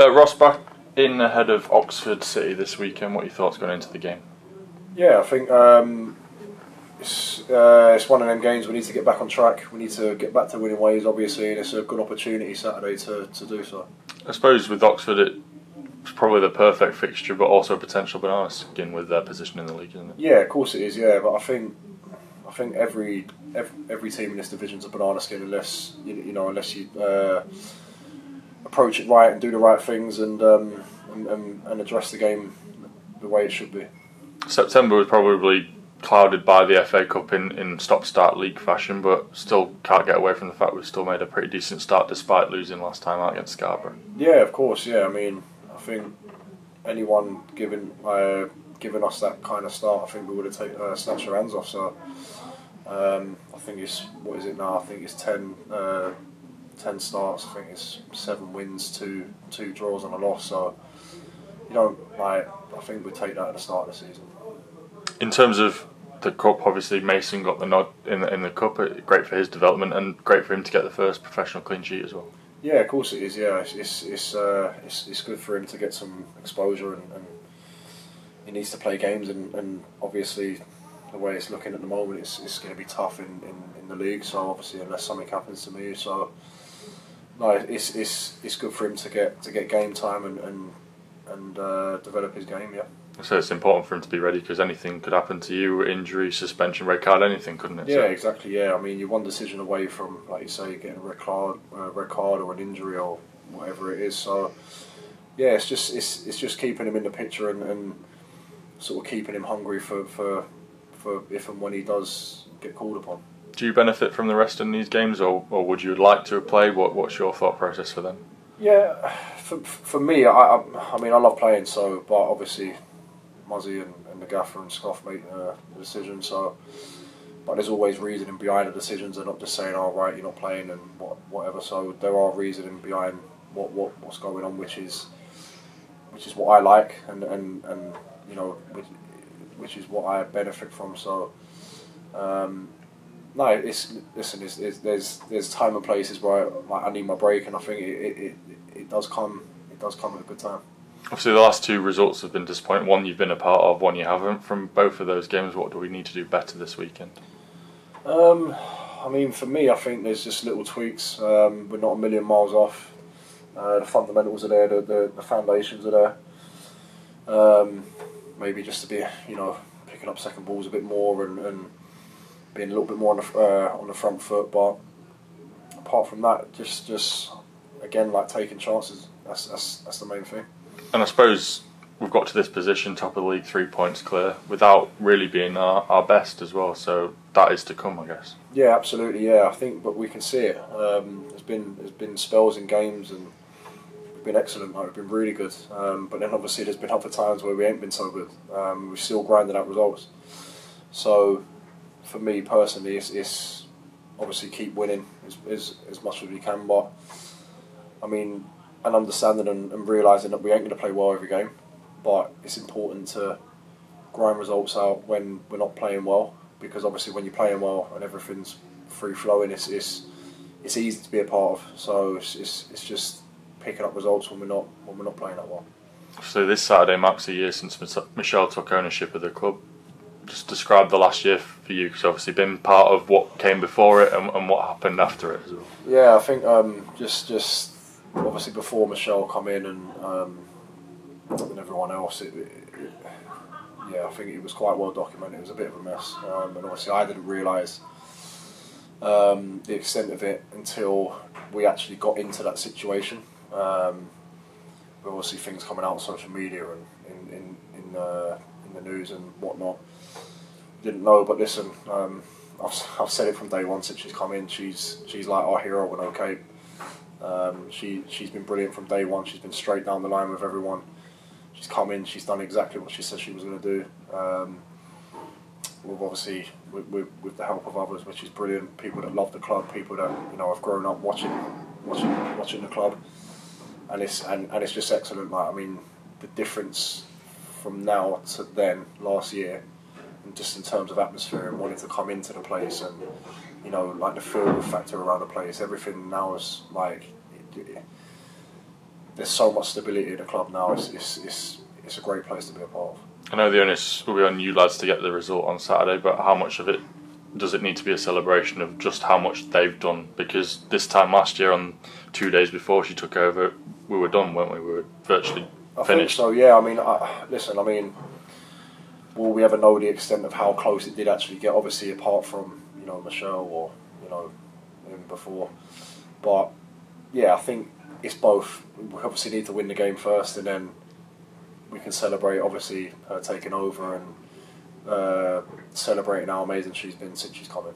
Ross, back in ahead of Oxford City this weekend. What are your thoughts going into the game? Yeah, I think it's one of them games we need to get back on track. We need to get back to winning ways, obviously, and it's a good opportunity Saturday to do so. I suppose with Oxford, it's probably the perfect fixture, but also a potential banana skin with their position in the league, isn't it? Yeah, of course it is. Yeah, but I think every team in this division's a banana skin unless unless you approach it right and do the right things and address the game the way it should be. September was probably clouded by the FA Cup in stop-start league fashion, but still can't get away from the fact we've still made a pretty decent start despite losing last time out against Scarborough. Yeah, of course. Yeah, I mean, I think anyone given us that kind of start, I think we would have snatched our hands off. So I think it's, what is it now? I think it's 10 starts. I think it's 7 wins, two draws and a loss. So I think we take that at the start of the season. In terms of the cup, obviously Mason got the nod in the cup. Great for his development and great for him to get the first professional clean sheet as well. Yeah, of course it is. Yeah, it's good for him to get some exposure and he needs to play games and obviously the way it's looking at the moment, it's going to be tough in the league. So obviously unless something happens to me, so no, it's good for him to get game time and develop his game. Yeah. So it's important for him to be ready because anything could happen to you, injury, suspension, red card, anything, couldn't it? Yeah, exactly. Yeah, I mean, you're one decision away from, like you say, getting a red card or an injury or whatever it is. So yeah, it's just keeping him in the picture and sort of keeping him hungry for if and when he does get called upon. Do you benefit from the rest in these games, or would you like to play? What's your thought process for them? Yeah, for me, I mean, I love playing, so but obviously Muzzy and the gaffer and Scoff make the decision. So, but there's always reasoning behind the decisions. They're not just saying, "Oh, right, you're not playing," and whatever. So there are reasoning behind what's going on, which is what I like, and which is what I benefit from. So, no, there's time and places where I need my break, and I think it does come at a good time. Obviously, the last 2 results have been disappointing. One you've been a part of, one you haven't. From both of those games, what do we need to do better this weekend? I mean, for me, I think there's just little tweaks. We're not a million miles off. The fundamentals are there. The foundations are there. Maybe just to be, picking up second balls a bit more and being a little bit more on the front foot. But apart from that, just again, like taking chances. That's the main thing. And I suppose we've got to this position, top of the league, 3 points clear, without really being our best as well. So that is to come, I guess. Yeah, absolutely. Yeah, I think, but we can see it. There's been spells in games, and we've been excellent. Like, we've been really good. But then obviously there's been other times where we ain't been so good. We've still grinded out results. So for me personally, it's obviously keep winning as much as we can. But I mean, and understanding and realising that we ain't going to play well every game, but it's important to grind results out when we're not playing well, because obviously when you're playing well and everything's free flowing, it's easy to be a part of. So it's just picking up results when we're not playing that well. So this Saturday marks a year since Michelle took ownership of the club. Just describe the last year for you, because obviously been part of what came before it and what happened after it as well. Yeah, I think just obviously before Michelle come in and everyone else, I think it was quite well documented. It was a bit of a mess, and obviously I didn't realise the extent of it until we actually got into that situation. But obviously things coming out on social media and in the news and whatnot, didn't know. But listen, I've said it from day one since she's come in. She's like our hero when okay. She's been brilliant from day one. She's been straight down the line with everyone. She's come in. She's done exactly what she said she was going to do. With obviously with the help of others, which is brilliant. People that love the club, people that have grown up watching the club, and it's just excellent. Like, I mean, the difference from now to then last year, and just in terms of atmosphere and wanting to come into the place and like the feel factor around the place, everything now is like there's so much stability in the club now. It's a great place to be a part of. I know the onus will be on you lads to get the result on Saturday, but how much of it does it need to be a celebration of just how much they've done? Because this time last year, on 2 days before she took over, we were done, weren't we? We were virtually finished. I think so, yeah. I mean, listen, I mean, will we ever know the extent of how close it did actually get? Obviously, apart from, Michelle or, him before. But, yeah, I think it's both. We obviously need to win the game first, and then we can celebrate, obviously, her taking over and celebrating how amazing she's been since she's come in.